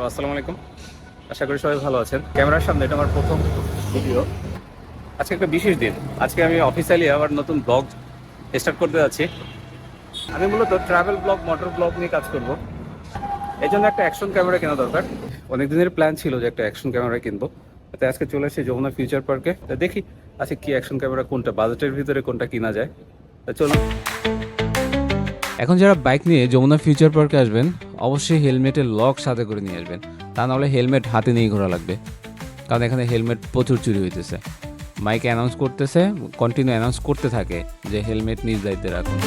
Hello, আসসালামু আলাইকুম। আশা করি সবাই ভালো আছেন। ক্যামেরার সামনে এটা আমার প্রথম ভিডিও। আজকে একটা বিশেষ দিন। আজকে আমি অফিসিয়ালি আবার নতুন ব্লগ স্টার্ট করতে যাচ্ছি। আমি মূলত ট্রাভেল ব্লগ, মোটর ব্লগ নিয়ে কাজ করব। এই জন্য একটা অ্যাকশন ক্যামেরা কেনা দরকার। অনেক দিনের প্ল্যান ছিল যে একটা অ্যাকশন ক্যামেরা কিনবো। তাই আজকে চলে এসেছি যমুনা ফিউচার পার্কে। তা দেখি আজকে কি অ্যাকশন ক্যামেরা, কোনটা বাজেটের ভিতরে কোনটা কিনা যায়। তা চলুন। এখন যারা বাইক নিয়ে যমুনা ফিউচার পার্কে আসবেন, অবশ্যই হেলমেটের লক সাথে করে নিয়ে আসবেন। তা নাহলে হেলমেট হাতে নিয়ে ঘোরা লাগবে, কারণ এখানে হেলমেট প্রচুর চুরি হইতেছে। মাইকে অ্যানাউন্স করতেছে, কন্টিনিউ অ্যানাউন্স করতে থাকে যে হেলমেট নিজ দায়িত্বে রাখুন।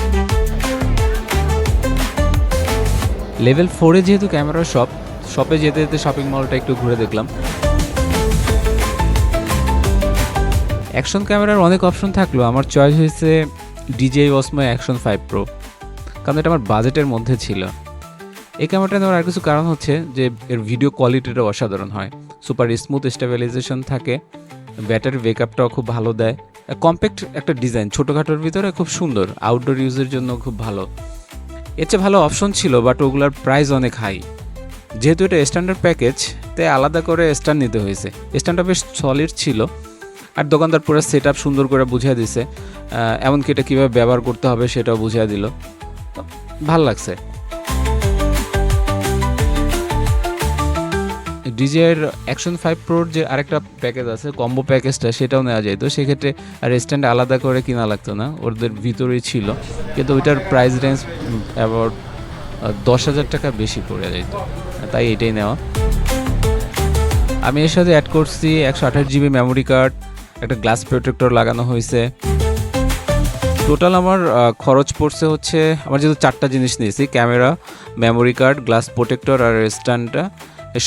লেভেল 4-এ যেহেতু ক্যামেরার শপে যেতে যেতে শপিং মলটা একটু ঘুরে দেখলাম। অ্যাকশন ক্যামেরার অনেক অপশন থাকলেও আমার চয়েস হয়েছে DJI Osmo Action 5 Pro, কারণ এটা আমার বাজেটের মধ্যে ছিল। এই ক্যামেরাটা নেওয়ার আর কিছু কারণ হচ্ছে যে এর ভিডিও কোয়ালিটিটা অসাধারণ হয়, সুপার স্মুথ স্টেবিলাইজেশন থাকে, ব্যাটারি ব্যাকআপটাও খুব ভালো দেয়, কম্প্যাক্ট একটা ডিজাইন, ছোটোখাটোর ভিতরে খুব সুন্দর, আউটডোর ইউজের জন্য খুব ভালো। এর চেয়ে ভালো অপশন ছিল, বাট ওগুলার প্রাইস অনেক হাই। যেহেতু এটা স্ট্যান্ডার্ড প্যাকেজ, তাই আলাদা করে স্ট্যান্ড নিতে হয়েছে। স্ট্যান্ডটা বেশ সলিড ছিল, আর দোকানদার পুরো সেট আপ সুন্দর করে বুঝিয়ে দিছে, এমনকি এটা কীভাবে ব্যবহার করতে হবে সেটাও বুঝিয়ে দিল। ভাল লাগছে। DJI-এর Action 5 Pro-র যে আরেকটা প্যাকেজ আছে, কম্বো প্যাকেজটা, সেটাও নেওয়া যেত। সেক্ষেত্রে আর স্ট্যান্ড আলাদা করে কিনা লাগতো না, ওদের ভিতরেই ছিল। কিন্তু ওইটার প্রাইস রেঞ্জ অ্যাবাউট 10,000 টাকা বেশি পড়ে যেত, তাই এটাই নেওয়া। আমি এর সাথে অ্যাড করছি 128 GB মেমোরি কার্ড, একটা গ্লাস প্রোটেক্টর লাগানো হয়েছে। টোটাল আমার খরচ পড়ছে হচ্ছে, আমার যেহেতু 4টা জিনিস নিয়েছি, camera, memory card, glass protector আর স্ট্যান্ডটা,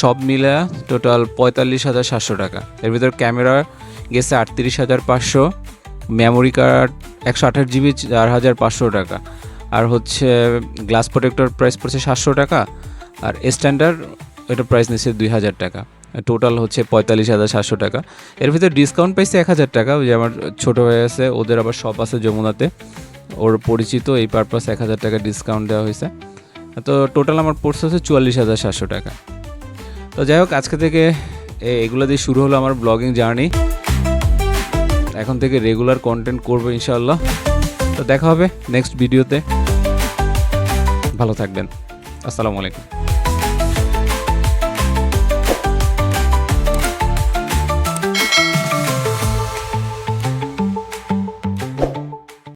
সব মিলে টোটাল 45,700 টাকা। এর ভিতর ক্যামেরা গেছে 38,500, মেমোরি কার্ড 128 GB 4,500 টাকা, আর হচ্ছে গ্লাস প্রোটেক্টর প্রাইস পড়ছে 700 টাকা, আর স্ট্যান্ডার্ড এটার প্রাইস নিচ্ছে 2,000 টাকা। টোটাল হচ্ছে 45,700 টাকা। এর ভিতরে ডিসকাউন্ট পাইছে 1,000 টাকা। ওই যে আমার ছোটো হয়ে আছে, ওদের আবার শপ আছে যমুনাতে, ওর পরিচিত, এই পারপাস 1,000 টাকা ডিসকাউন্ট দেওয়া হয়েছে। তো টোটাল আমার পড়ছে হচ্ছে 44,700 টাকা। তো যাই হোক, আজকে থেকে এগুলো দিয়ে শুরু হলো আমার ব্লগিং জার্নি। এখন থেকে রেগুলার কন্টেন্ট করবো ইনশাআল্লাহ। তো দেখা হবে নেক্সট ভিডিওতে। ভালো থাকবেন। আসসালামু আলাইকুম।